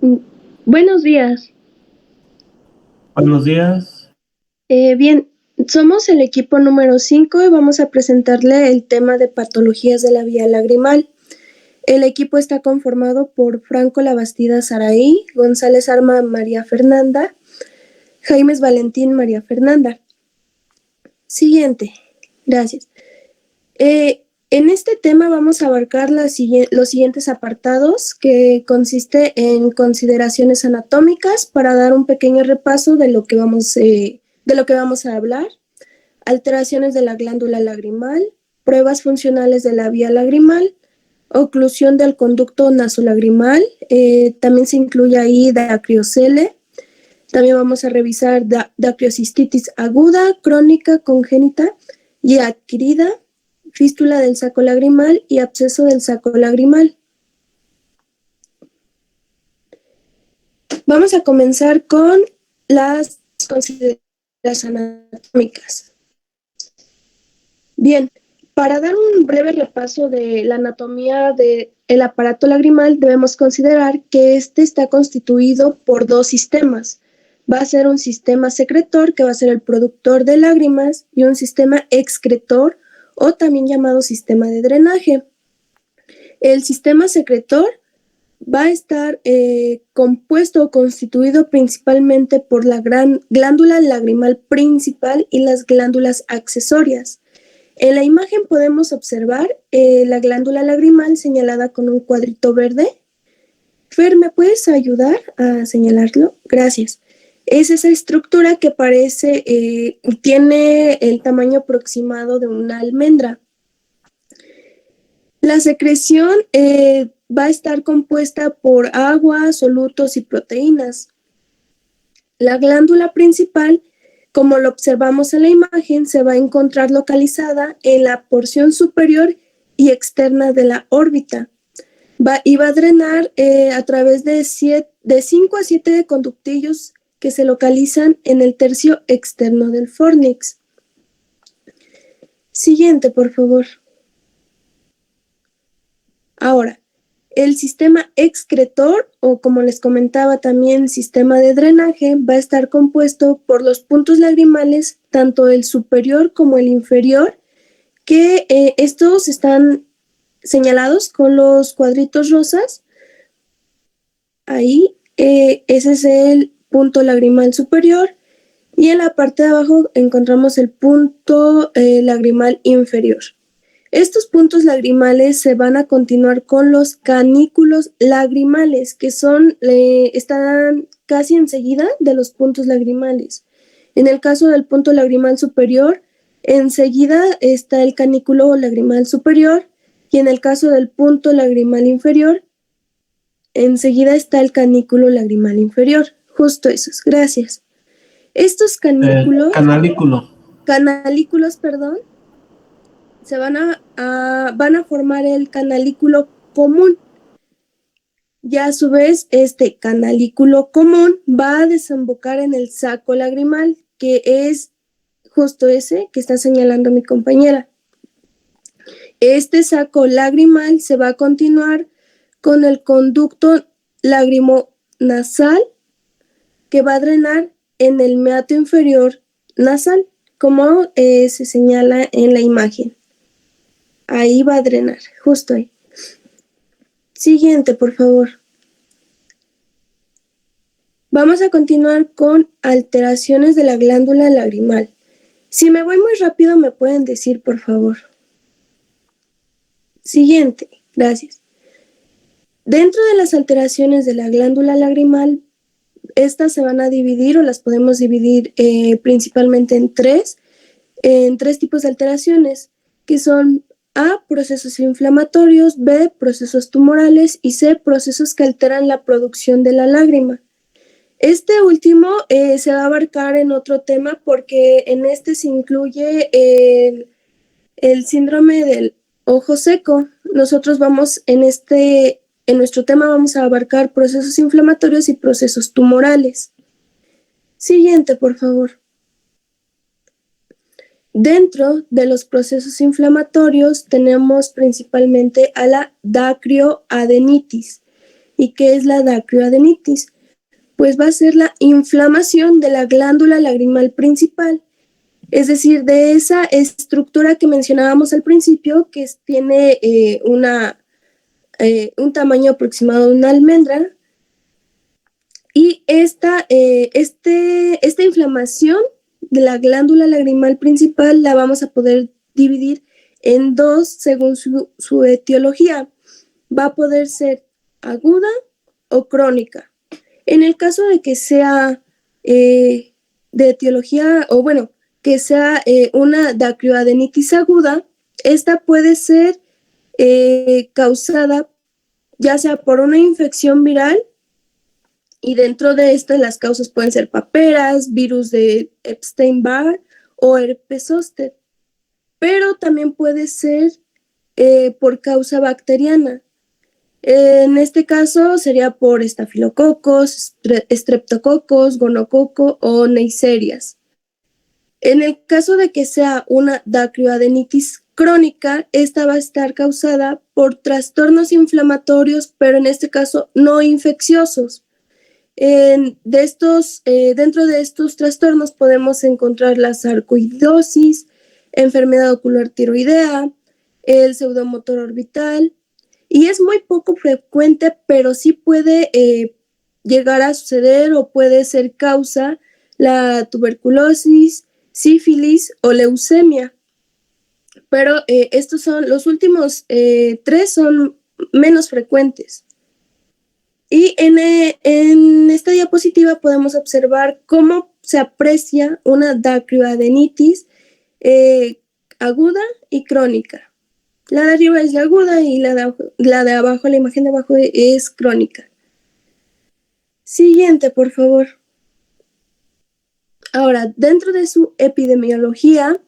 Mm, Buenos días. Buenos días. Bien, somos el equipo número 5 y vamos a presentarle el tema de patologías de la vía lagrimal. El equipo está conformado por Franco Labastida Saraí, González Arma María Fernanda, Jaimes Valentín María Fernanda. Siguiente. Gracias. En este tema vamos a abarcar los siguientes apartados, que consiste en consideraciones anatómicas para dar un pequeño repaso de lo que vamos a hablar, alteraciones de la glándula lagrimal, pruebas funcionales de la vía lagrimal, oclusión del conducto nasolagrimal, también se incluye ahí dacriocele, también vamos a revisar dacriocistitis aguda, crónica, congénita y adquirida, fístula del saco lagrimal y absceso del saco lagrimal. Vamos a comenzar con las consideraciones anatómicas. Bien, para dar un breve repaso de la anatomía del aparato lagrimal, debemos considerar que este está constituido por dos sistemas. Va a ser un sistema secretor, que va a ser el productor de lágrimas, y un sistema excretor, o también llamado sistema de drenaje. El sistema secretor va a estar compuesto o constituido principalmente por la gran glándula lagrimal principal y las glándulas accesorias. En la imagen podemos observar la glándula lagrimal señalada con un cuadrito verde. Fer, ¿me puedes ayudar a señalarlo? Gracias. Es esa estructura que tiene el tamaño aproximado de una almendra. La secreción va a estar compuesta por agua, solutos y proteínas. La glándula principal, como lo observamos en la imagen, se va a encontrar localizada en la porción superior y externa de la órbita. Va a drenar a través de 5 a 7 conductillos que se localizan en el tercio externo del fornix. Siguiente, por favor. Ahora, el sistema excretor, o como les comentaba también, sistema de drenaje, va a estar compuesto por los puntos lagrimales, tanto el superior como el inferior, que estos están señalados con los cuadritos rosas. Ahí, ese es el punto lagrimal superior, y en la parte de abajo encontramos el punto lagrimal inferior. Estos puntos lagrimales se van a continuar con los canículos lagrimales, que están casi enseguida de los puntos lagrimales. En el caso del punto lagrimal superior, enseguida está el canículo lagrimal superior, y en el caso del punto lagrimal inferior, enseguida está el canículo lagrimal inferior. Justo esos, gracias. Estos Canalículo. canalículos, perdón, van a formar el canalículo común. Ya a su vez, este canalículo común va a desembocar en el saco lagrimal, que es justo ese que está señalando mi compañera. Este saco lagrimal se va a continuar con el conducto lagrimonasal, que va a drenar en el meato inferior nasal, como se señala en la imagen. Ahí va a drenar, justo ahí. Siguiente, por favor. Vamos a continuar con alteraciones de la glándula lagrimal. Si me voy muy rápido, me pueden decir, por favor. Siguiente, gracias. Dentro de las alteraciones de la glándula lagrimal, estas se van a dividir, o las podemos dividir principalmente en tres tipos de alteraciones, que son A, procesos inflamatorios; B, procesos tumorales; y C, procesos que alteran la producción de la lágrima. Este último se va a abarcar en otro tema, porque en este se incluye el síndrome del ojo seco. Nosotros en nuestro tema vamos a abarcar procesos inflamatorios y procesos tumorales. Siguiente, por favor. Dentro de los procesos inflamatorios tenemos principalmente a la dacrioadenitis. ¿Y qué es la dacryoadenitis? Pues va a ser la inflamación de la glándula lagrimal principal, es decir, de esa estructura que mencionábamos al principio, que tiene un tamaño aproximado de una almendra. Y esta inflamación de la glándula lagrimal principal la vamos a poder dividir en dos según su etiología. Va a poder ser aguda o crónica. En el caso de que sea de etiología, o bueno, que sea una dacryoadenitis aguda, esta puede ser causada ya sea por una infección viral, y dentro de estas las causas pueden ser paperas, virus de Epstein-Barr o herpes zóster, pero también puede ser por causa bacteriana. En este caso sería por estafilococos, estreptococos, gonococo o neiserias. En el caso de que sea una dacryoadenitis crónica, esta va a estar causada por trastornos inflamatorios, pero en este caso no infecciosos. Dentro de estos trastornos podemos encontrar la sarcoidosis, enfermedad ocular tiroidea, el pseudomotor orbital, y es muy poco frecuente, pero sí puede llegar a suceder o puede ser causa la tuberculosis, sífilis o leucemia. Pero estos son los últimos tres son menos frecuentes. Y en esta diapositiva podemos observar cómo se aprecia una dacryoadenitis aguda y crónica. La de arriba es la aguda y la de abajo, la imagen de abajo, es crónica. Siguiente, por favor. Ahora, dentro de su epidemiología,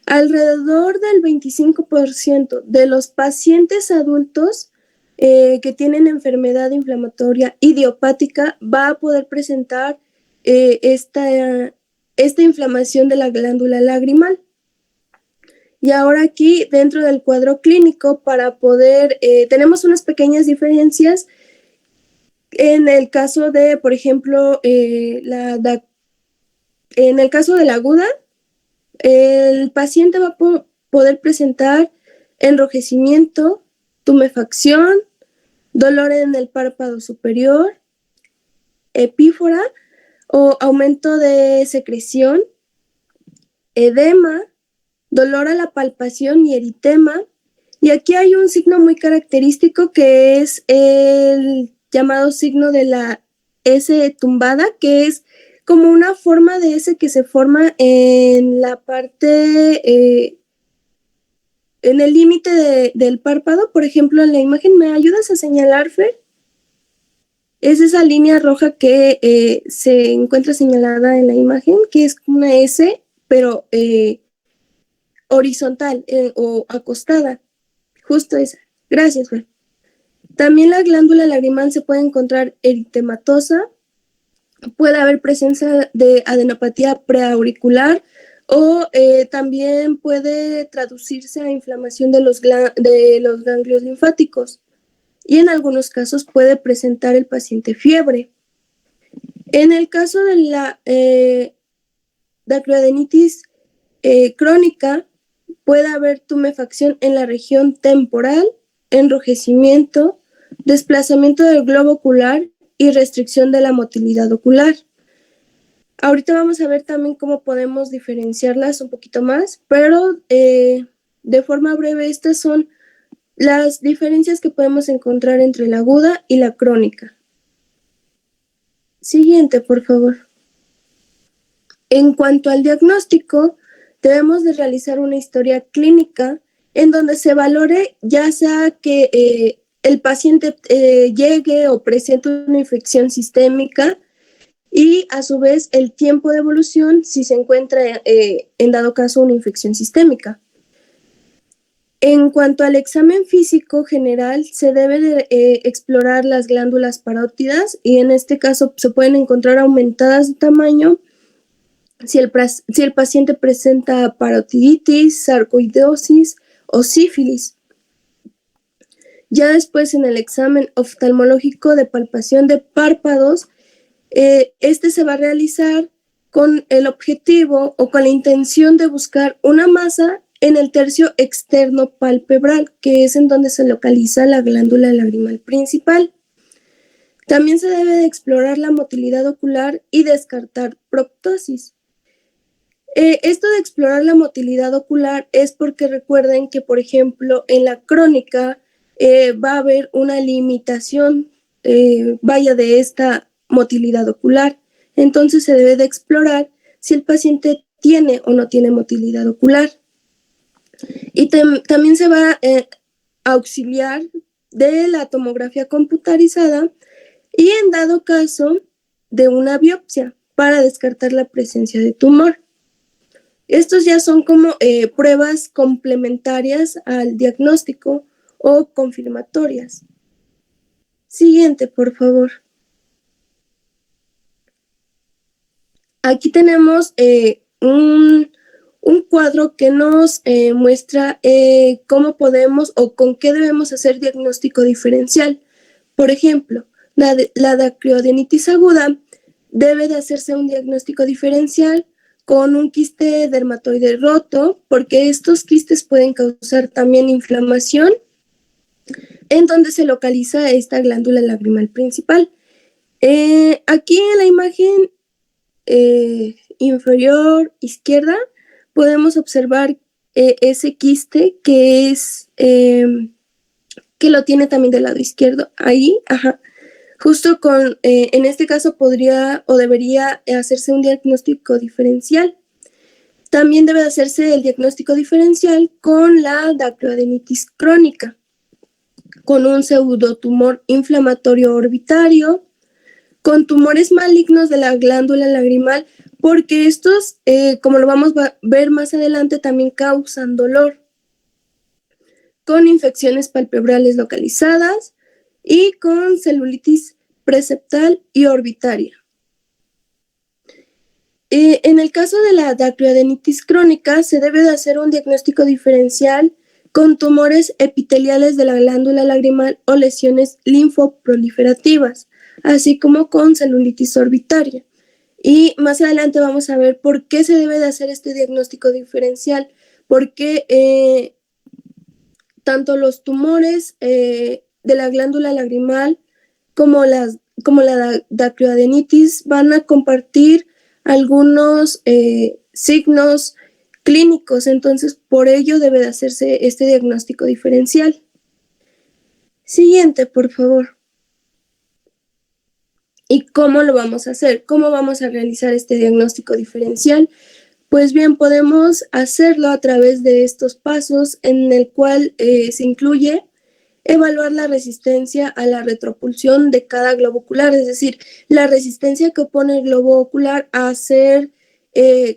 alrededor del 25% de los pacientes adultos que tienen enfermedad inflamatoria idiopática va a poder presentar esta inflamación de la glándula lagrimal. Y ahora aquí, dentro del cuadro clínico, tenemos unas pequeñas diferencias. En el caso de, por ejemplo, en el caso de la aguda, el paciente va a poder presentar enrojecimiento, tumefacción, dolor en el párpado superior, epífora o aumento de secreción, edema, dolor a la palpación y eritema. Y aquí hay un signo muy característico que es el llamado signo de la S tumbada, que es como una forma de S que se forma en la parte, en el límite del párpado. Por ejemplo, en la imagen, ¿me ayudas a señalar, Fer? Es esa línea roja que se encuentra señalada en la imagen, que es una S, pero horizontal o acostada. Justo esa. Gracias, Fer. También la glándula lagrimal se puede encontrar eritematosa, puede haber presencia de adenopatía preauricular o también puede traducirse a inflamación de los ganglios linfáticos, y en algunos casos puede presentar el paciente fiebre. En el caso de la dacryoadenitis crónica, puede haber tumefacción en la región temporal, enrojecimiento, desplazamiento del globo ocular y restricción de la motilidad ocular. Ahorita vamos a ver también cómo podemos diferenciarlas un poquito más, pero de forma breve estas son las diferencias que podemos encontrar entre la aguda y la crónica. Siguiente, por favor. En cuanto al diagnóstico, debemos de realizar una historia clínica en donde se valore ya sea que el paciente llegue o presente una infección sistémica, y a su vez el tiempo de evolución si se encuentra en dado caso una infección sistémica. En cuanto al examen físico general, se debe de explorar las glándulas parótidas, y en este caso se pueden encontrar aumentadas de tamaño si el paciente presenta parotiditis, sarcoidosis o sífilis. Ya después en el examen oftalmológico de palpación de párpados, este se va a realizar con el objetivo o con la intención de buscar una masa en el tercio externo palpebral, que es en donde se localiza la glándula lagrimal principal. También se debe de explorar la motilidad ocular y descartar proptosis. Esto de explorar la motilidad ocular es porque recuerden que, por ejemplo, en la crónica va a haber una limitación, de esta motilidad ocular. Entonces se debe de explorar si el paciente tiene o no tiene motilidad ocular. Y también se va a auxiliar de la tomografía computarizada y en dado caso de una biopsia para descartar la presencia de tumor. Estos ya son como pruebas complementarias al diagnóstico o confirmatorias. Siguiente, por favor. Aquí tenemos un cuadro que nos muestra cómo podemos o con qué debemos hacer diagnóstico diferencial. Por ejemplo, la dacreodenitis aguda debe de hacerse un diagnóstico diferencial con un quiste dermatoide roto, porque estos quistes pueden causar también inflamación en donde se localiza esta glándula lagrimal principal. Aquí en la imagen inferior izquierda podemos observar ese quiste que es que lo tiene también del lado izquierdo. Ahí, justo en este caso podría o debería hacerse un diagnóstico diferencial. También debe hacerse el diagnóstico diferencial con la dacreodenitis crónica, con un pseudotumor inflamatorio orbitario, con tumores malignos de la glándula lagrimal, porque estos, como lo vamos a ver más adelante, también causan dolor, con infecciones palpebrales localizadas y con celulitis preseptal y orbitaria. En el caso de la dacreodenitis crónica, se debe de hacer un diagnóstico diferencial con tumores epiteliales de la glándula lagrimal o lesiones linfoproliferativas, así como con celulitis orbitaria. Y más adelante vamos a ver por qué se debe de hacer este diagnóstico diferencial, porque tanto los tumores de la glándula lagrimal como la dacreodenitis van a compartir algunos signos clínicos, entonces por ello debe de hacerse este diagnóstico diferencial. Siguiente, por favor. ¿Y cómo lo vamos a hacer? ¿Cómo vamos a realizar este diagnóstico diferencial? Pues bien, podemos hacerlo a través de estos pasos en el cual se incluye evaluar la resistencia a la retropulsión de cada globo ocular, es decir, la resistencia que opone el globo ocular a ser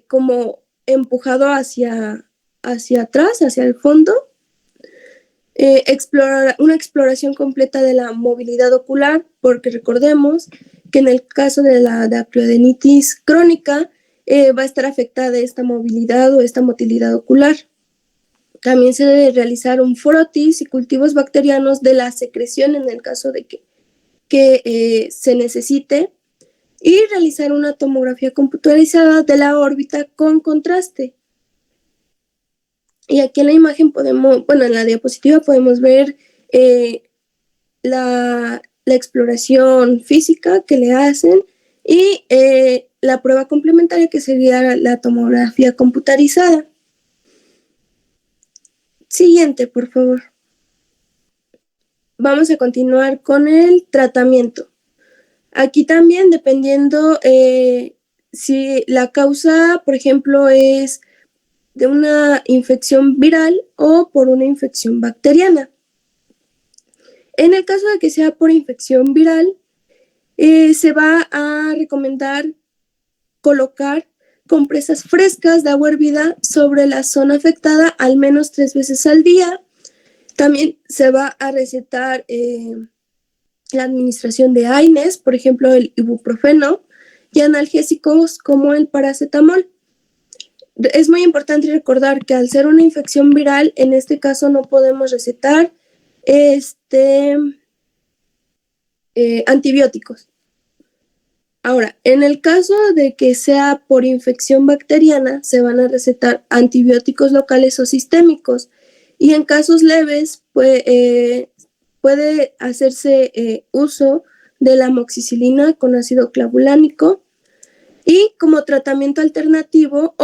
como empujado hacia atrás, hacia el fondo. Una exploración completa de la movilidad ocular, porque recordemos que en el caso de la dacreodenitis crónica va a estar afectada esta movilidad o esta motilidad ocular. También se debe realizar un frotis y cultivos bacterianos de la secreción en el caso de que se necesite, y realizar una tomografía computarizada de la órbita con contraste. Y aquí en la imagen en la diapositiva podemos ver la exploración física que le hacen y la prueba complementaria que sería la tomografía computarizada. Siguiente, por favor. Vamos a continuar con el tratamiento. Aquí también, dependiendo si la causa, por ejemplo, es de una infección viral o por una infección bacteriana. En el caso de que sea por infección viral, se va a recomendar colocar compresas frescas de agua hervida sobre la zona afectada al menos 3 veces al día. También se va a recetar la administración de AINES, por ejemplo, el ibuprofeno, y analgésicos como el paracetamol. Es muy importante recordar que al ser una infección viral, en este caso no podemos recetar antibióticos. Ahora, en el caso de que sea por infección bacteriana, se van a recetar antibióticos locales o sistémicos. Y en casos leves, puede hacerse uso de la amoxicilina con ácido clavulánico. Y como tratamiento alternativo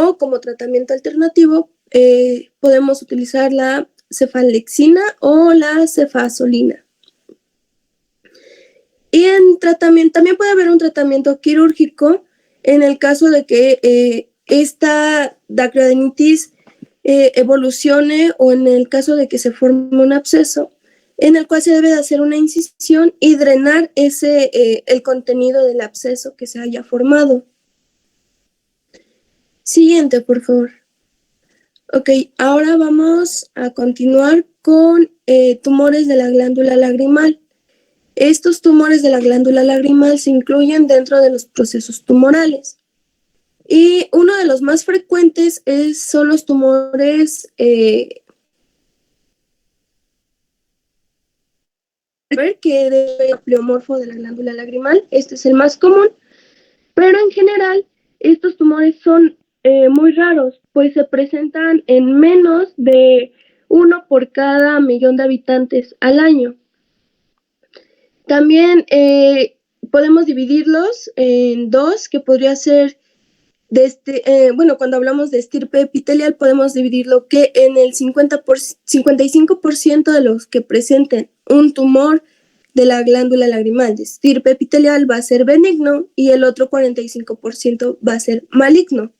podemos utilizar la cefalexina o la cefazolina. Y en tratamiento, también puede haber un tratamiento quirúrgico en el caso de que esta dacroadenitis evolucione o en el caso de que se forme un absceso, en el cual se debe de hacer una incisión y drenar el contenido del absceso que se haya formado. Siguiente, por favor. Ok, ahora vamos a continuar con tumores de la glándula lagrimal. Estos tumores de la glándula lagrimal se incluyen dentro de los procesos tumorales. Y uno de los más frecuentes son los tumores que es pleomorfo de la glándula lagrimal. Este es el más común, pero en general estos tumores son muy raros, pues se presentan en menos de 1 por cada 1.000.000 de habitantes al año. También podemos dividirlos en dos, que podría ser, cuando hablamos de estirpe epitelial, podemos dividirlo que en el 55% de los que presenten un tumor de la glándula lagrimal de estirpe epitelial va a ser benigno y el otro 45% va a ser maligno.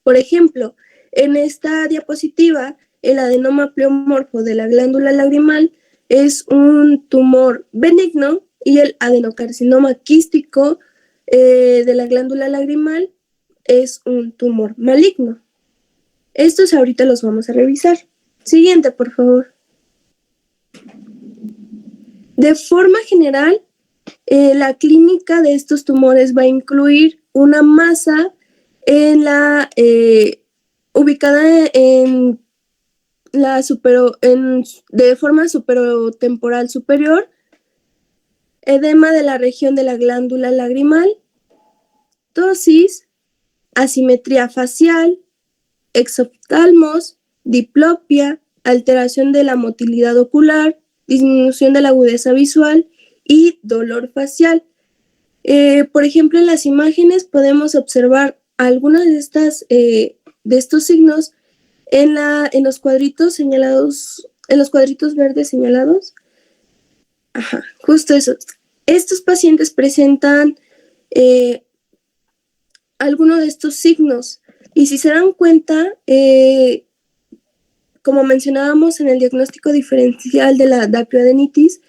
Por ejemplo, en esta diapositiva, el adenoma pleomorfo de la glándula lagrimal es un tumor benigno y el adenocarcinoma quístico de la glándula lagrimal es un tumor maligno. Estos ahorita los vamos a revisar. Siguiente, por favor. De forma general, la clínica de estos tumores va a incluir una masa ubicada de forma superotemporal superior, edema de la región de la glándula lagrimal, ptosis, asimetría facial, exoftalmos, diplopia, alteración de la motilidad ocular, disminución de la agudeza visual y dolor facial. Por ejemplo, en las imágenes podemos observar algunos de estos signos en los cuadritos señalados, en los cuadritos verdes señalados. Ajá, justo eso. Estos pacientes presentan alguno de estos signos y si se dan cuenta, como mencionábamos en el diagnóstico diferencial de la dacroadenitis,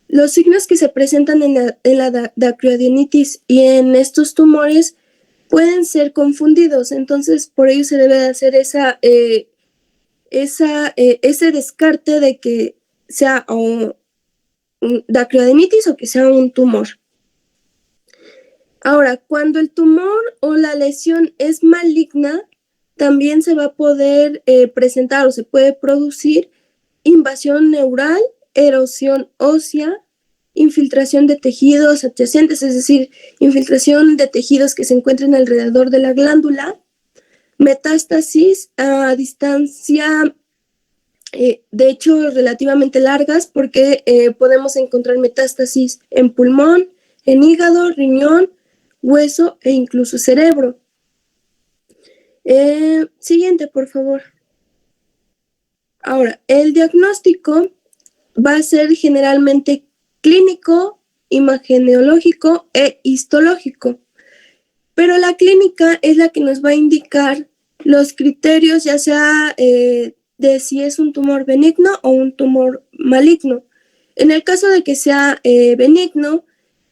los signos que se presentan en la dacroadenitis y en estos tumores pueden ser confundidos, entonces por ello se debe de hacer ese descarte de que sea dacroadenitis o que sea un tumor. Ahora, cuando el tumor o la lesión es maligna, también se va a poder presentar o se puede producir invasión neural, erosión ósea, infiltración de tejidos adyacentes, es decir, infiltración de tejidos que se encuentran alrededor de la glándula, metástasis a distancia, de hecho, relativamente largas, porque podemos encontrar metástasis en pulmón, en hígado, riñón, hueso e incluso cerebro. Siguiente, por favor. Ahora, el diagnóstico va a ser generalmente clínico, imageneológico e histológico, pero la clínica es la que nos va a indicar los criterios, ya sea de si es un tumor benigno o un tumor maligno. En el caso de que sea benigno,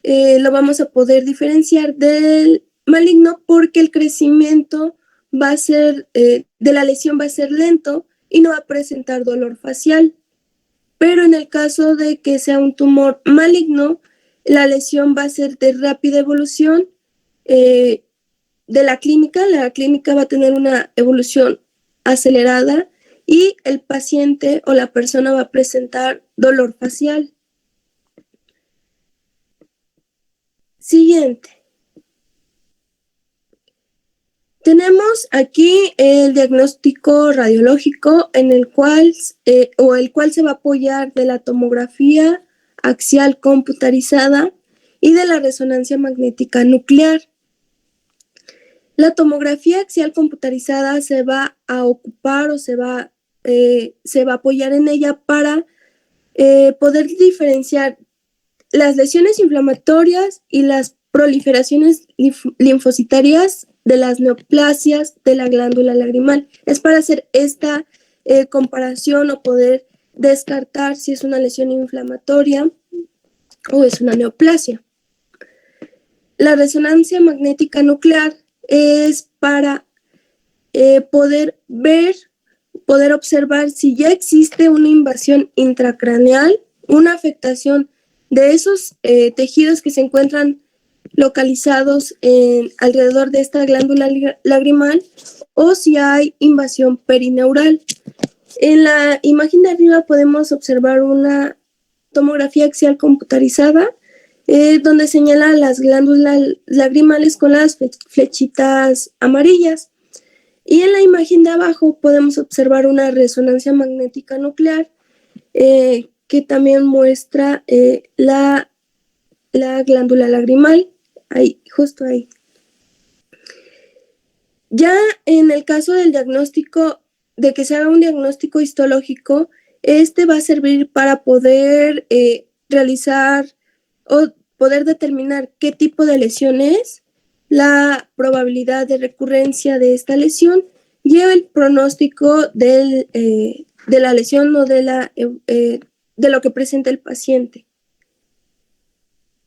lo vamos a poder diferenciar del maligno porque el crecimiento va a ser, de la lesión va a ser lento y no va a presentar dolor facial. Pero en el caso de que sea un tumor maligno, la lesión va a ser de rápida evolución la clínica va a tener una evolución acelerada y el paciente o la persona va a presentar dolor facial. Siguiente. Tenemos aquí el diagnóstico radiológico el cual se va a apoyar de la tomografía axial computarizada y de la resonancia magnética nuclear. La tomografía axial computarizada se va a ocupar o se va a apoyar en ella para poder diferenciar las lesiones inflamatorias y las proliferaciones linfocitarias de las neoplasias de la glándula lagrimal. Es para hacer esta comparación o poder descartar si es una lesión inflamatoria o es una neoplasia. La resonancia magnética nuclear es para poder observar si ya existe una invasión intracraneal, una afectación de esos tejidos que se encuentran localizados alrededor de esta glándula lagrimal o si hay invasión perineural. En la imagen de arriba podemos observar una tomografía axial computarizada donde señala las glándulas lagrimales con las flechitas amarillas. Y en la imagen de abajo podemos observar una resonancia magnética nuclear que también muestra la glándula lagrimal, ahí, justo ahí. Ya en el caso del diagnóstico, de que se haga un diagnóstico histológico, este va a servir para poder realizar o poder determinar qué tipo de lesión es, la probabilidad de recurrencia de esta lesión y el pronóstico de la lesión o de lo que presenta el paciente.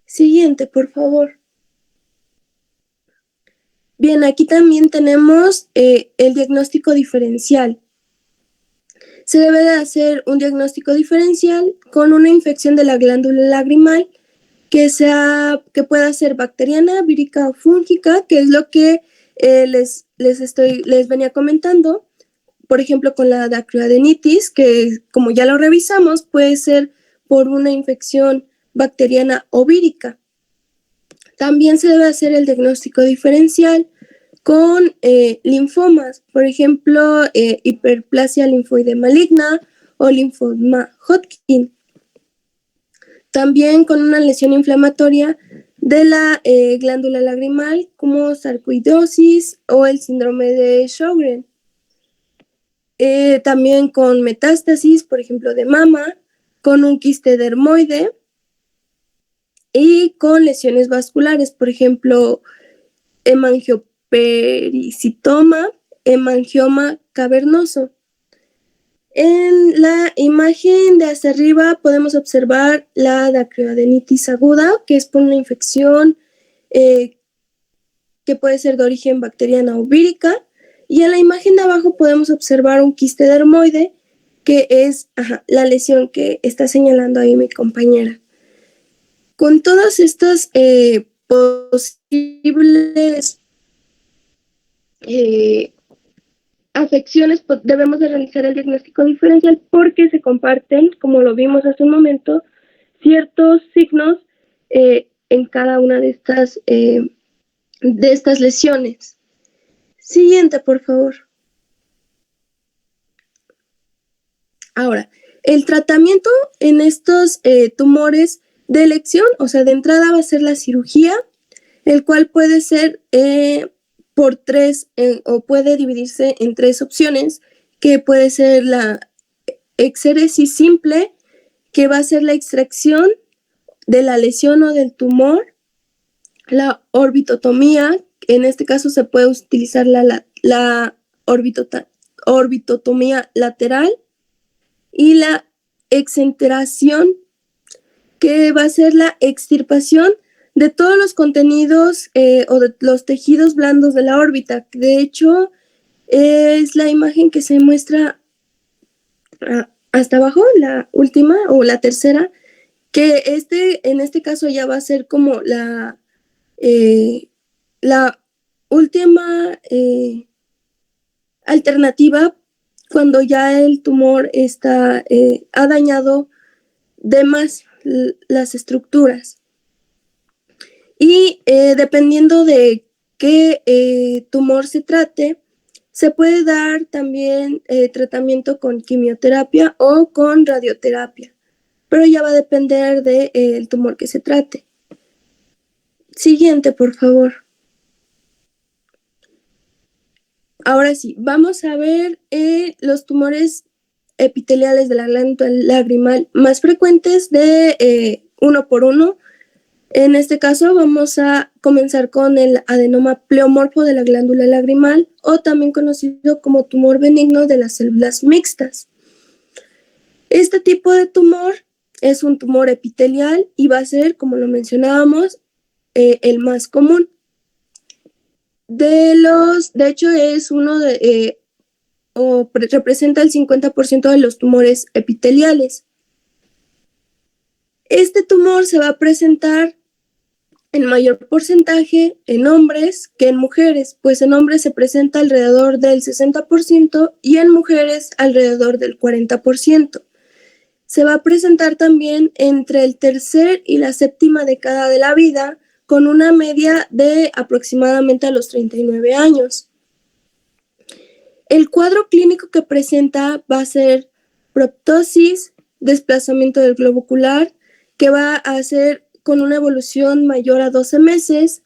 Siguiente, por favor. Bien, aquí también tenemos el diagnóstico diferencial. Se debe de hacer un diagnóstico diferencial con una infección de la glándula lagrimal que pueda ser bacteriana, vírica o fúngica, que es lo que les venía comentando. Por ejemplo, con la dacryoadenitis, que como ya lo revisamos, puede ser por una infección bacteriana o vírica. También se debe hacer el diagnóstico diferencial con linfomas, por ejemplo, hiperplasia linfoide maligna o linfoma Hodgkin. También con una lesión inflamatoria de la glándula lagrimal como sarcoidosis o el síndrome de Sjögren. También con metástasis, por ejemplo, de mama, con un quiste dermoide y con lesiones vasculares, por ejemplo, hemangiopericitoma, hemangioma cavernoso. En la imagen de hacia arriba podemos observar la dacryoadenitis aguda, que es por una infección que puede ser de origen bacteriana o vírica. Y en la imagen de abajo podemos observar un quiste dermoide, que es la lesión que está señalando ahí mi compañera. Con todas estas posibles afecciones, pues debemos de realizar el diagnóstico diferencial porque se comparten, como lo vimos hace un momento, ciertos signos en cada una de estas lesiones. Siguiente, por favor. Ahora, el tratamiento en estos tumores de elección, o sea, de entrada va a ser la cirugía, el cual puede ser por tres o puede dividirse en tres opciones, que puede ser la exéresis simple, que va a ser la extracción de la lesión o del tumor, la orbitotomía, en este caso se puede utilizar la orbitotomía lateral, y la exenteración, que va a ser la extirpación de todos los contenidos o de los tejidos blandos de la órbita. De hecho, es la imagen que se muestra hasta abajo, la última o la tercera, que en este caso ya va a ser como la última alternativa cuando ya el tumor ha dañado de más las estructuras. Y dependiendo de qué tumor se trate, se puede dar también tratamiento con quimioterapia o con radioterapia, pero ya va a depender del tumor que se trate. Siguiente, por favor. Ahora sí, vamos a ver los tumores epiteliales de la glándula lagrimal más frecuentes de uno por uno. En este caso vamos a comenzar con el adenoma pleomorfo de la glándula lagrimal, o también conocido como tumor benigno de las células mixtas. Este tipo de tumor es un tumor epitelial y va a ser, como lo mencionábamos, el más común. De hecho es representa el 50% de los tumores epiteliales. Este tumor se va a presentar en mayor porcentaje en hombres que en mujeres, pues en hombres se presenta alrededor del 60% y en mujeres alrededor del 40%. Se va a presentar también entre el tercer y la séptima década de la vida, con una media de aproximadamente a los 39 años. El cuadro clínico que presenta va a ser proptosis, desplazamiento del globo ocular, que va a ser con una evolución mayor a 12 meses,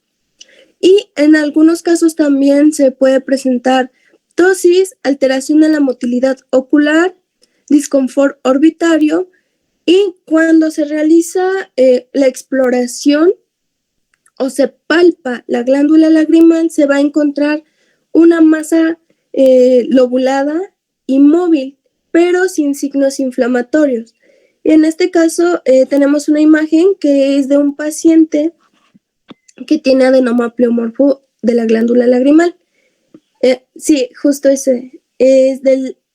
y en algunos casos también se puede presentar ptosis, alteración de la motilidad ocular, disconfort orbitario, y cuando se realiza la exploración o se palpa la glándula lagrimal, se va a encontrar una masa lobulada y móvil, pero sin signos inflamatorios. En este caso tenemos una imagen que es de un paciente que tiene adenoma pleomorfo de la glándula lagrimal. Sí, justo ese es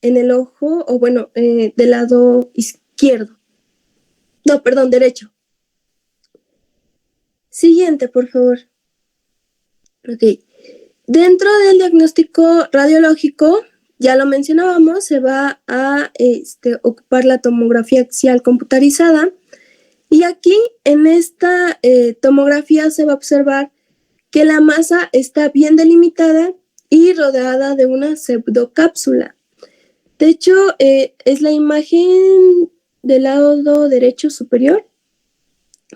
en el ojo, o bueno, del lado izquierdo. No, perdón, derecho. Siguiente, por favor. Ok. Dentro del diagnóstico radiológico, ya lo mencionábamos, se va a ocupar la tomografía axial computarizada, y aquí en esta tomografía se va a observar que la masa está bien delimitada y rodeada de una pseudocápsula. De hecho, es la imagen del lado derecho superior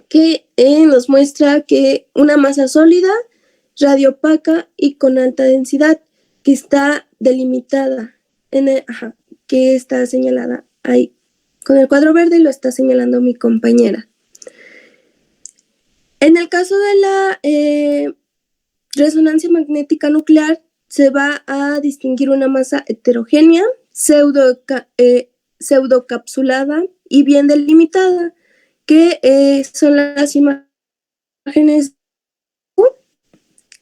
que nos muestra que una masa sólida, radiopaca y con alta densidad, que está delimitada, que está señalada ahí. Con el cuadro verde lo está señalando mi compañera. En el caso de la resonancia magnética nuclear, se va a distinguir una masa heterogénea, pseudocapsulada y bien delimitada, que son las imágenes.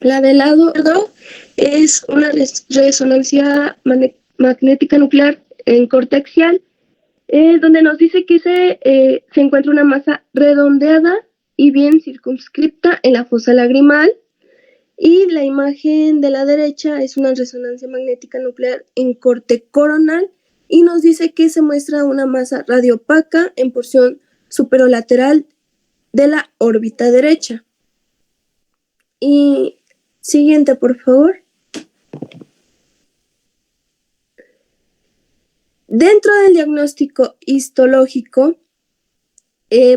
La del lado izquierdo es una resonancia magnética nuclear en corte axial, donde nos dice que se encuentra una masa redondeada y bien circunscripta en la fosa lagrimal. Y la imagen de la derecha es una resonancia magnética nuclear en corte coronal y nos dice que se muestra una masa radiopaca en porción superolateral de la órbita derecha. Y siguiente, por favor. Dentro del diagnóstico histológico,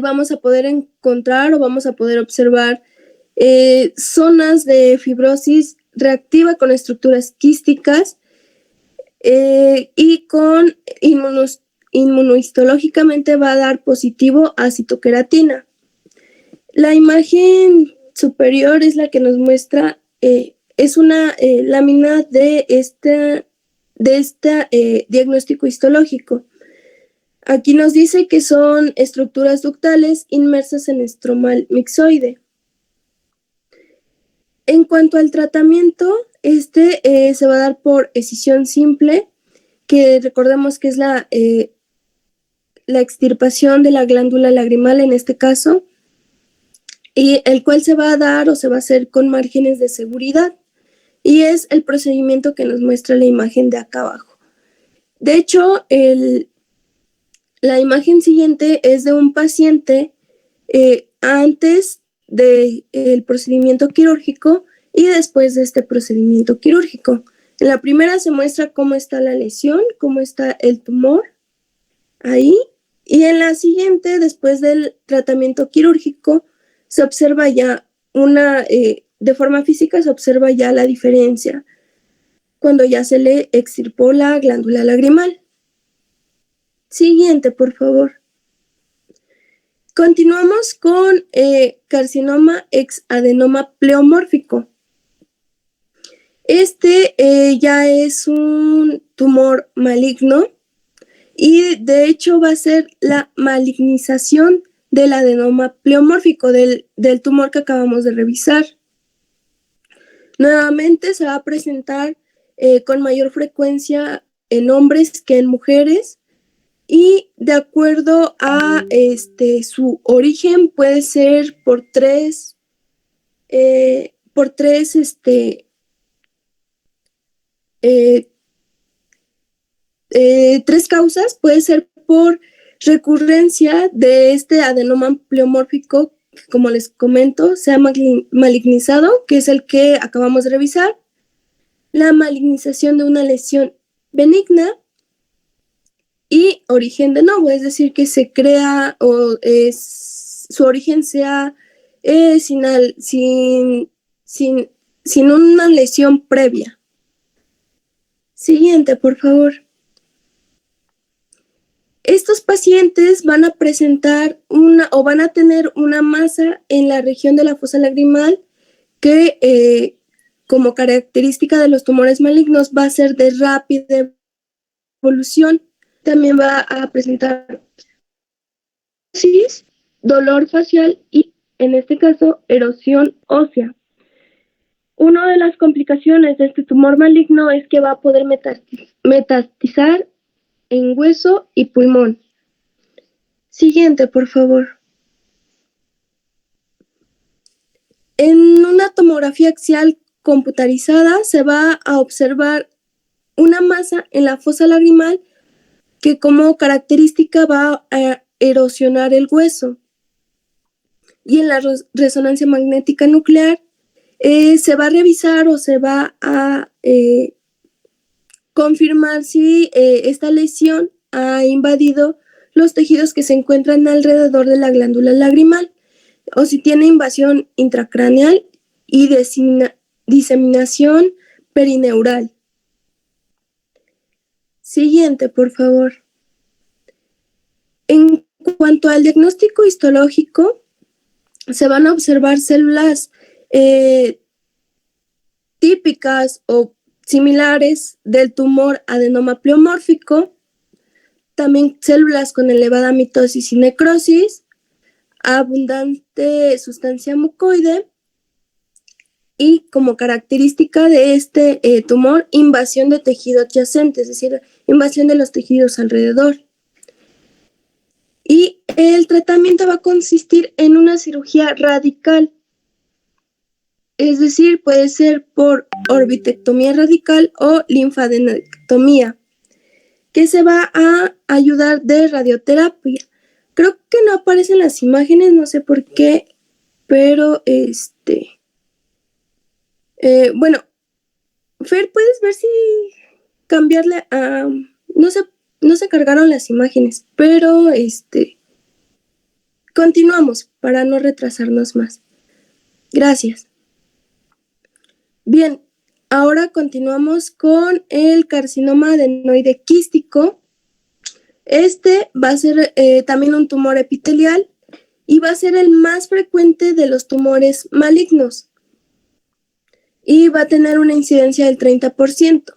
vamos a poder encontrar o vamos a poder observar zonas de fibrosis reactiva con estructuras quísticas y con inmunohistológicamente va a dar positivo a citoqueratina. La imagen superior es la que nos muestra, es una lámina de este diagnóstico histológico. Aquí nos dice que son estructuras ductales inmersas en estromal mixoide. En cuanto al tratamiento, se va a dar por escisión simple, que recordemos que es la extirpación de la glándula lagrimal en este caso, y el cual se va a dar o se va a hacer con márgenes de seguridad, y es el procedimiento que nos muestra la imagen de acá abajo. De hecho, la imagen siguiente es de un paciente antes del procedimiento quirúrgico y después de este procedimiento quirúrgico. En la primera se muestra cómo está la lesión, cómo está el tumor ahí, y en la siguiente, después del tratamiento quirúrgico, se observa ya de forma física se observa ya la diferencia cuando ya se le extirpó la glándula lagrimal. Siguiente, por favor. Continuamos con carcinoma exadenoma pleomórfico. Este ya es un tumor maligno y de hecho va a ser la malignización del adenoma pleomórfico, del tumor que acabamos de revisar. Nuevamente se va a presentar con mayor frecuencia en hombres que en mujeres, y de acuerdo a su origen puede ser por tres causas. Puede ser por recurrencia de este adenoma pleomórfico, que, como les comento, se ha malignizado, que es el que acabamos de revisar, la malignización de una lesión benigna y origen de novo, es decir, que se crea o su origen sea sin una lesión previa. Siguiente, por favor. Estos pacientes van a presentar van a tener una masa en la región de la fosa lagrimal que, como característica de los tumores malignos, va a ser de rápida evolución. También va a presentar dolor facial y, en este caso, erosión ósea. Una de las complicaciones de este tumor maligno es que va a poder metastizar en hueso y pulmón. Siguiente, por favor. En una tomografía axial computarizada se va a observar una masa en la fosa lagrimal que, como característica, va a erosionar el hueso. Y en la resonancia magnética nuclear se va a revisar o se va a confirmar si esta lesión ha invadido los tejidos que se encuentran alrededor de la glándula lagrimal, o si tiene invasión intracraneal y diseminación perineural. Siguiente, por favor. En cuanto al diagnóstico histológico, se van a observar células típicas o similares del tumor adenoma pleomórfico, también células con elevada mitosis y necrosis, abundante sustancia mucoide y, como característica de este tumor, invasión de tejido adyacente, es decir, invasión de los tejidos alrededor. Y el tratamiento va a consistir en una cirugía radical, es decir, puede ser por orbitectomía radical o linfadenectomía, que se va a ayudar de radioterapia. Creo que no aparecen las imágenes, no sé por qué, pero bueno, Fer, ¿puedes ver si cambiarle a... No se cargaron las imágenes, pero continuamos para no retrasarnos más. Gracias. Bien, ahora continuamos con el carcinoma adenoide quístico. Este va a ser también un tumor epitelial y va a ser el más frecuente de los tumores malignos y va a tener una incidencia del 30%.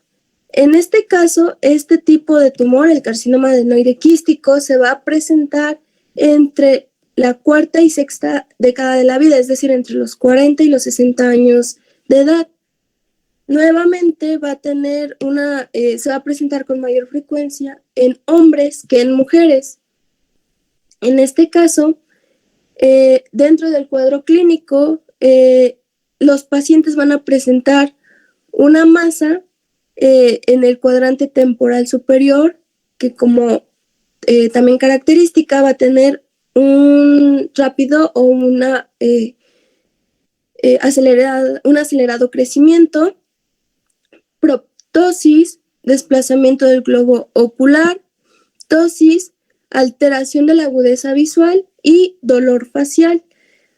En este caso, este tipo de tumor, el carcinoma adenoide quístico, se va a presentar entre la cuarta y sexta década de la vida, es decir, entre los 40 y los 60 años de edad. Nuevamente va a tener se va a presentar con mayor frecuencia en hombres que en mujeres. En este caso, dentro del cuadro clínico, los pacientes van a presentar una masa en el cuadrante temporal superior que como también característica va a tener un rápido o un acelerado crecimiento, proptosis, desplazamiento del globo ocular, ptosis, alteración de la agudeza visual y dolor facial.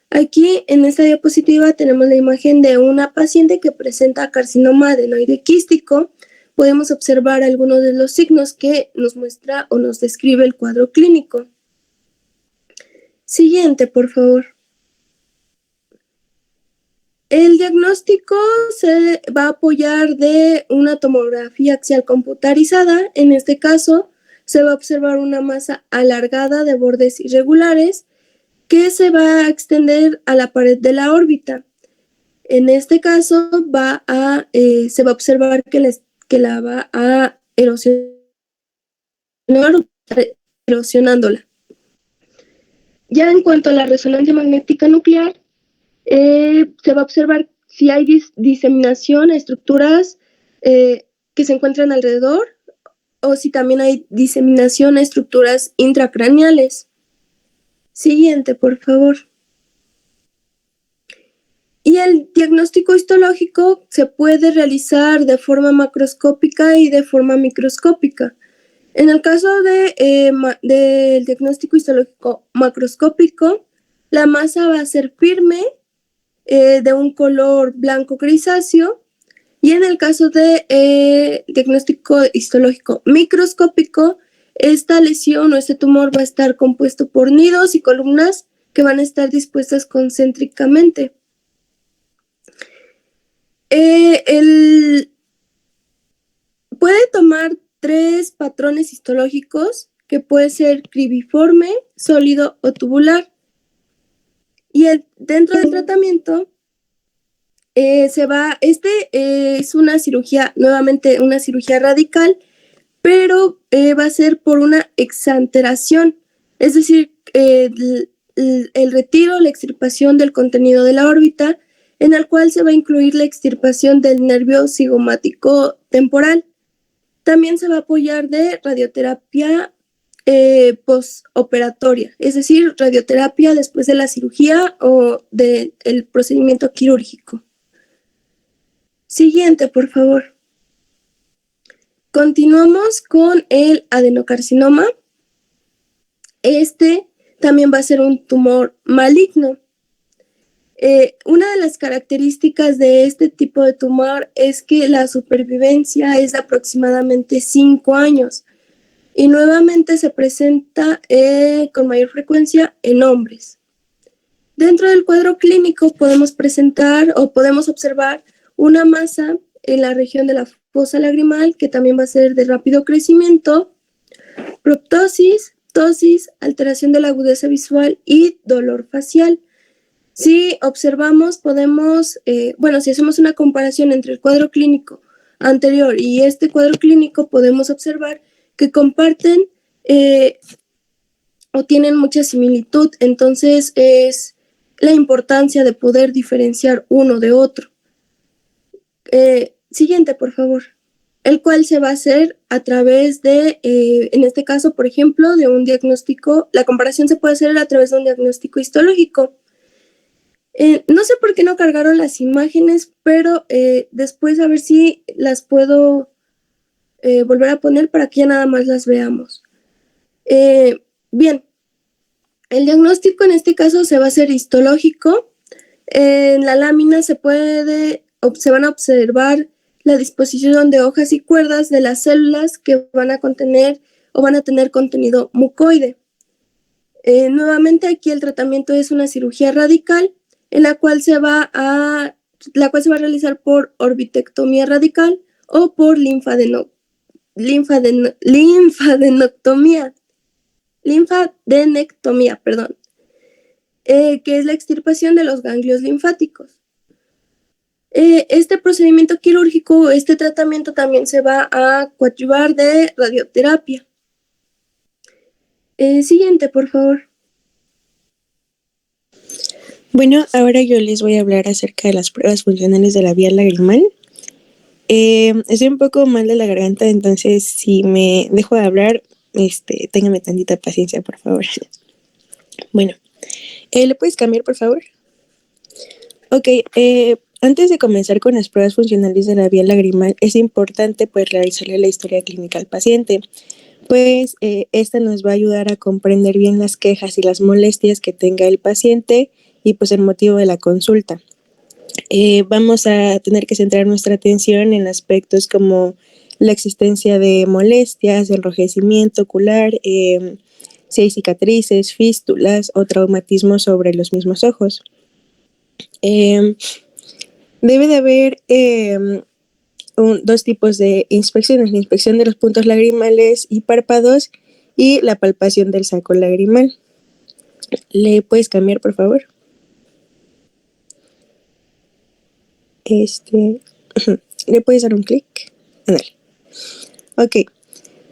Aquí en esta diapositiva tenemos la imagen de una paciente que presenta carcinoma adenoide quístico. Podemos observar algunos de los signos que nos muestra o nos describe el cuadro clínico. Siguiente, por favor. El diagnóstico se va a apoyar de una tomografía axial computarizada. En este caso, se va a observar una masa alargada de bordes irregulares que se va a extender a la pared de la órbita. En este caso, se va a observar que la va a erosionándola. Ya en cuanto a la resonancia magnética nuclear, se va a observar si hay diseminación a estructuras que se encuentran alrededor o si también hay diseminación a estructuras intracraneales. Siguiente, por favor. Y el diagnóstico histológico se puede realizar de forma macroscópica y de forma microscópica. En el caso del diagnóstico histológico macroscópico, la masa va a ser firme, de un color blanco grisáceo, y en el caso de diagnóstico histológico microscópico, esta lesión o este tumor va a estar compuesto por nidos y columnas que van a estar dispuestas concéntricamente. Puede tomar 3 patrones histológicos, que puede ser cribiforme, sólido o tubular. Y dentro del tratamiento es una cirugía, nuevamente una cirugía radical, pero va a ser por una exanteración, es decir, el retiro, la extirpación del contenido de la órbita, en el cual se va a incluir la extirpación del nervio cigomático temporal. También se va a apoyar de radioterapia postoperatoria, es decir, radioterapia después de la cirugía o del procedimiento quirúrgico. Siguiente, por favor. Continuamos con el adenocarcinoma. Este también va a ser un tumor maligno. Una de las características de este tipo de tumor es que la supervivencia es de aproximadamente 5 años y nuevamente se presenta con mayor frecuencia en hombres. Dentro del cuadro clínico podemos observar una masa en la región de la fosa lagrimal, que también va a ser de rápido crecimiento, proptosis, ptosis, alteración de la agudeza visual y dolor facial. Si observamos, si hacemos una comparación entre el cuadro clínico anterior y este cuadro clínico, podemos observar que comparten o tienen mucha similitud. Entonces, es la importancia de poder diferenciar uno de otro. Siguiente, por favor. El cual se va a hacer a través de, en este caso, por ejemplo, de un diagnóstico. La comparación se puede hacer a través de un diagnóstico histológico. No sé por qué no cargaron las imágenes, pero después a ver si las puedo volver a poner para que ya nada más las veamos. Bien, el diagnóstico en este caso se va a hacer histológico. En la lámina se van a observar la disposición de hojas y cuerdas de las células que van a contener o van a tener contenido mucoide. Nuevamente aquí el tratamiento es una cirugía radical, en la cual se va a realizar por orbitectomía radical o por linfadenectomía, que es la extirpación de los ganglios linfáticos. Este procedimiento quirúrgico, este tratamiento también se va a coadyuvar de radioterapia. Siguiente, por favor. Bueno, ahora yo les voy a hablar acerca de las pruebas funcionales de la vía lagrimal. Estoy un poco mal de la garganta, entonces si me dejo de hablar, téngame tantita paciencia, por favor. Bueno, ¿le puedes cambiar, por favor? Ok, antes de comenzar con las pruebas funcionales de la vía lagrimal, es importante pues realizarle la historia clínica al paciente, pues esta nos va a ayudar a comprender bien las quejas y las molestias que tenga el paciente y pues el motivo de la consulta. Vamos a tener que centrar nuestra atención en aspectos como la existencia de molestias, enrojecimiento ocular, si hay cicatrices, fístulas o traumatismos sobre los mismos ojos. Debe de haber dos tipos de inspecciones, la inspección de los puntos lagrimales y párpados y la palpación del saco lagrimal. ¿Le puedes cambiar, por favor? ¿Le puedes dar un clic? Dale. Ok.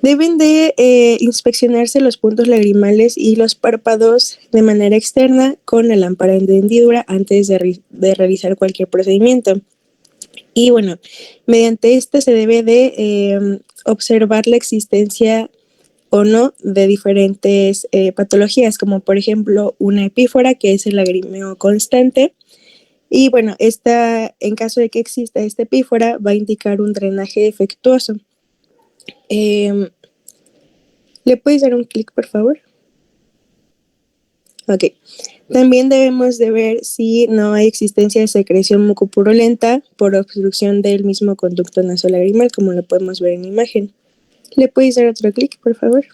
Deben de inspeccionarse los puntos lagrimales y los párpados de manera externa con la lámpara de hendidura antes de realizar cualquier procedimiento. Y bueno, mediante esto se debe de observar la existencia o no de diferentes patologías, como por ejemplo una epífora, que es el lagrimeo constante. Y bueno, en caso de que exista esta epífora, va a indicar un drenaje defectuoso. ¿Le puedes dar un clic, por favor? Ok. También debemos de ver si no hay existencia de secreción mucopurulenta por obstrucción del mismo conducto nasolagrimal, como lo podemos ver en la imagen. ¿Le puedes dar otro clic, por favor?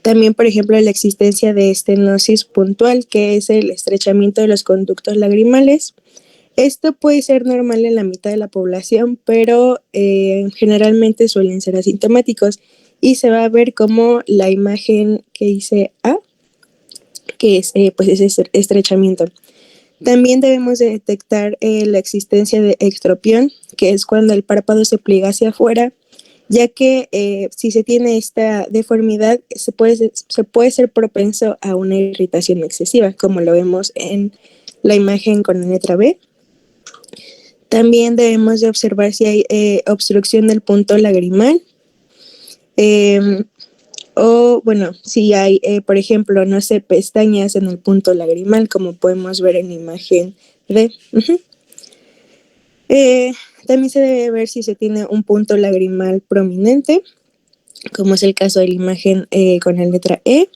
También, por ejemplo, la existencia de estenosis puntual, que es el estrechamiento de los conductos lagrimales. Esto puede ser normal en la mitad de la población, pero generalmente suelen ser asintomáticos y se va a ver como la imagen que dice A, que es pues ese estrechamiento. También debemos de detectar la existencia de ectropión, que es cuando el párpado se pliega hacia afuera, ya que si se tiene esta deformidad se puede ser propenso a una irritación excesiva, como lo vemos en la imagen con la letra B. También debemos de observar si hay obstrucción del punto lagrimal, o bueno, si hay, por ejemplo, no sé, pestañas en el punto lagrimal, como podemos ver en la imagen D. También se debe ver si se tiene un punto lagrimal prominente, como es el caso de la imagen con la letra E.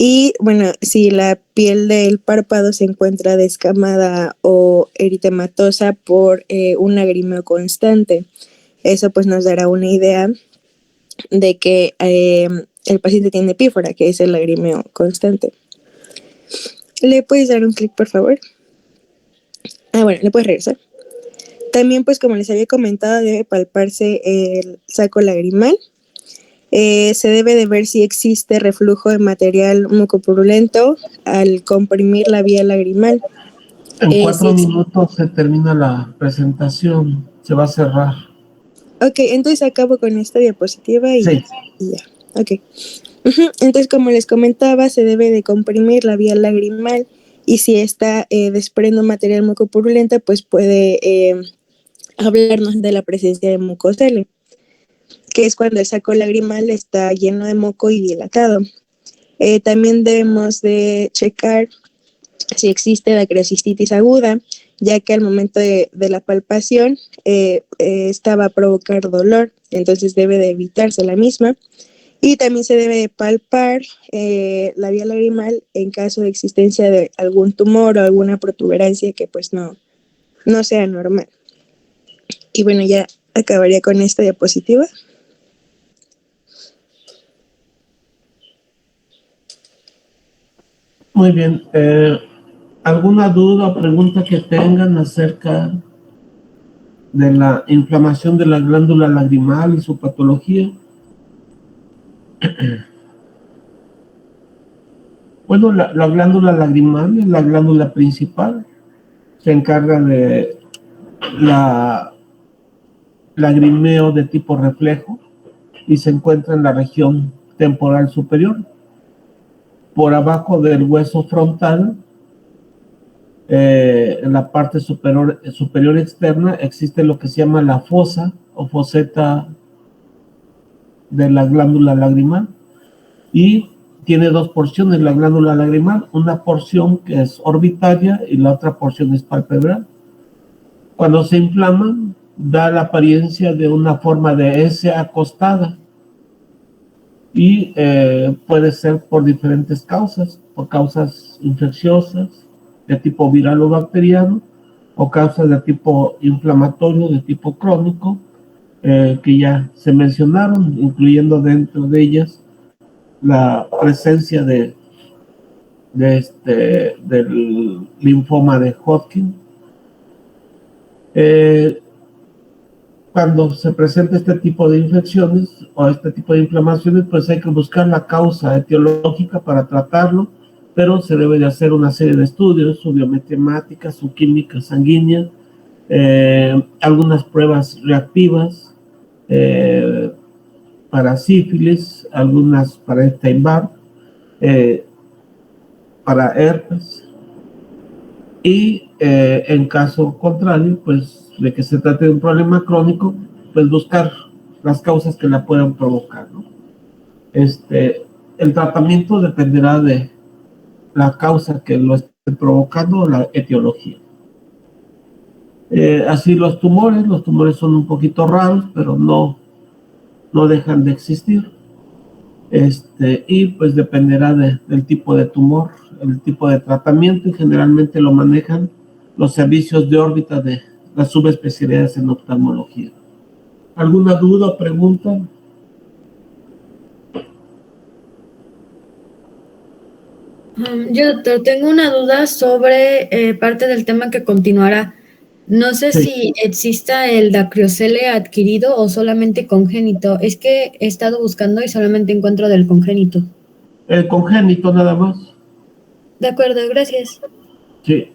Y bueno, si la piel del párpado se encuentra descamada o eritematosa por un lagrimeo constante, eso pues nos dará una idea de que el paciente tiene epífora, que es el lagrimeo constante. ¿Le puedes dar un clic, por favor? Bueno, le puedes regresar. También, pues como les había comentado, debe palparse el saco lagrimal. Se debe de ver si existe reflujo de material mucopurulento al comprimir la vía lagrimal. En 4 minutos se termina la presentación, se va a cerrar. Ok, entonces acabo con esta diapositiva y, sí. Y ya. Ok. Entonces, como les comentaba, se debe de comprimir la vía lagrimal y si está desprende material mucopurulento, pues puede hablarnos de la presencia de mucocele, que es cuando el saco lagrimal está lleno de moco y dilatado. También debemos de checar si existe la acrocistitis aguda, ya que al momento de la palpación esta va a provocar dolor, entonces debe de evitarse la misma. Y también se debe de palpar la vía lagrimal en caso de existencia de algún tumor o alguna protuberancia que pues no sea normal. Y bueno, ya acabaría con esta diapositiva. Muy bien. ¿Alguna duda o pregunta que tengan acerca de la inflamación de la glándula lagrimal y su patología? Bueno, la glándula lagrimal es la glándula principal. Se encarga de la lagrimeo de tipo reflejo y se encuentra en la región temporal superior. Por abajo del hueso frontal, en la parte superior externa, existe lo que se llama la fosa o foseta de la glándula lagrimal y tiene dos porciones la glándula lagrimal, una porción que es orbitaria y la otra porción es palpebral. Cuando se inflama, da la apariencia de una forma de S acostada y puede ser por diferentes causas, por causas infecciosas de tipo viral o bacteriano, o causas de tipo inflamatorio, de tipo crónico, que ya se mencionaron, incluyendo dentro de ellas la presencia del linfoma de Hodgkin. Cuando se presenta este tipo de infecciones o este tipo de inflamaciones, pues hay que buscar la causa etiológica para tratarlo, pero se debe de hacer una serie de estudios, su biometría hemática, su química sanguínea, algunas pruebas reactivas para sífilis, algunas para Epstein-Barr, para herpes, y en caso contrario, pues de que se trate de un problema crónico, pues buscar las causas que la puedan provocar, ¿no? El tratamiento dependerá de la causa que lo esté provocando o la etiología. Así los tumores son un poquito raros, pero no dejan de existir. Y pues dependerá del tipo de tumor, el tipo de tratamiento, y generalmente lo manejan los servicios de órbita de las subespecialidades en oftalmología. ¿Alguna duda o pregunta? Yo, doctor, tengo una duda sobre parte del tema que continuará. No sé Sí. si exista el dacriocele adquirido o solamente congénito. Es que he estado buscando y solamente encuentro del congénito. El congénito nada más. De acuerdo, gracias. Sí.